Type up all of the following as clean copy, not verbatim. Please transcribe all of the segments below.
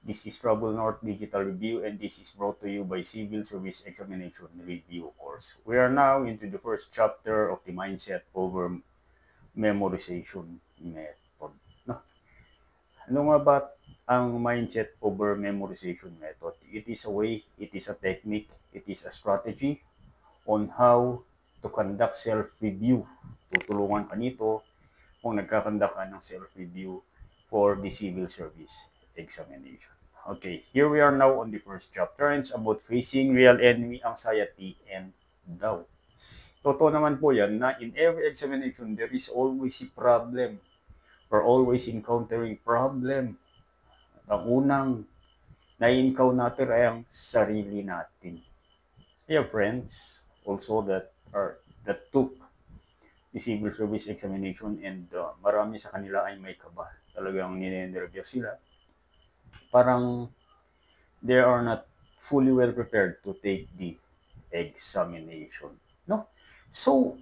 This is Trouble North Digital Review, and this is brought to you by Civil Service Examination Review course. We are now into the first chapter of the mindset over memorization method. No? Ano nga ba ang mindset over memorization method? It is a way, it is a technique, it is a strategy on how to conduct self-review. Tutulungan ka nito kung nagkakandak ka ng self-review for the civil service examination. Okay, here we are now on the first chapter, and it's about facing real enemy, anxiety, and doubt. Totoo naman po yan na in every examination, there is always a problem. We're always encountering problem. Ang unang na-encounter ay ang sarili natin. I have friends also that took the civil service examination, and marami sa kanila ay may kaba. Talagang ninenervyos sila. Parang they are not fully well prepared to take the examination. No? So,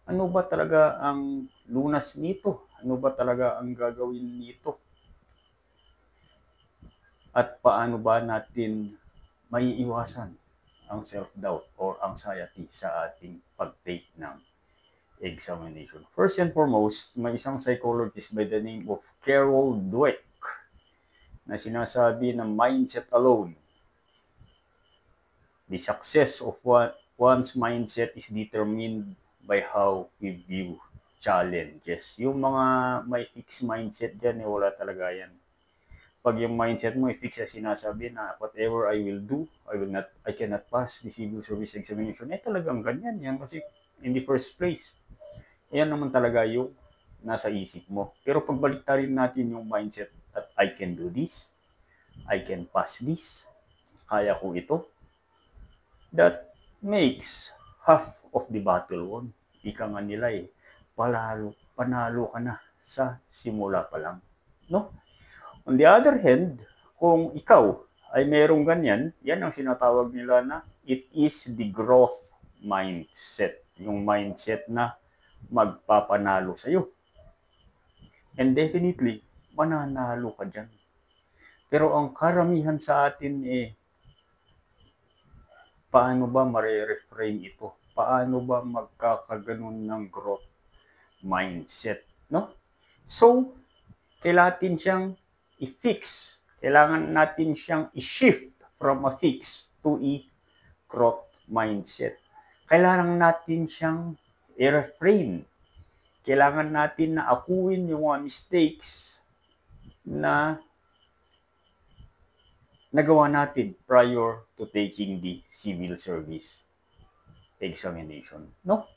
ano ba talaga ang lunas nito? Ano ba talaga ang gagawin nito? At paano ba natin maiiwasan ang self-doubt or anxiety sa ating pag-take ng examination? First and foremost, may isang psychologist by the name of Carol Dweck na sinasabi na mindset alone. The success of one's mindset is determined by how we view challenges. Yung mga may fixed mindset dyan, wala talaga yan. Pag yung mindset mo i-fix na sinasabi na whatever I will do, I cannot pass the civil service examination. Talagang ganyan yan kasi in the first place. Yan naman talaga yung nasa isip mo. Pero pagbalik rin natin yung mindset that I can do this, I can pass this, kaya ko ito, that makes half of the battle won. Ika nga nila panalo ka na sa simula pa lang. No? On the other hand, kung ikaw ay merong ganyan, yan ang sinatawag nila na it is the growth mindset. Yung mindset na magpapanalo sa'yo. And definitely, mananalo ka dyan. Pero ang karamihan sa atin paano ba mare-reframe ito? Paano ba magkakaganon ng growth mindset? No? So, kailangan siyang i-fix. Kailangan natin siyang i-shift from a fix to a growth mindset. Kailangan natin siyang i-reframe. Kailangan natin na akuin yung mga mistakes na nagawa natin prior to taking the civil service examination. No?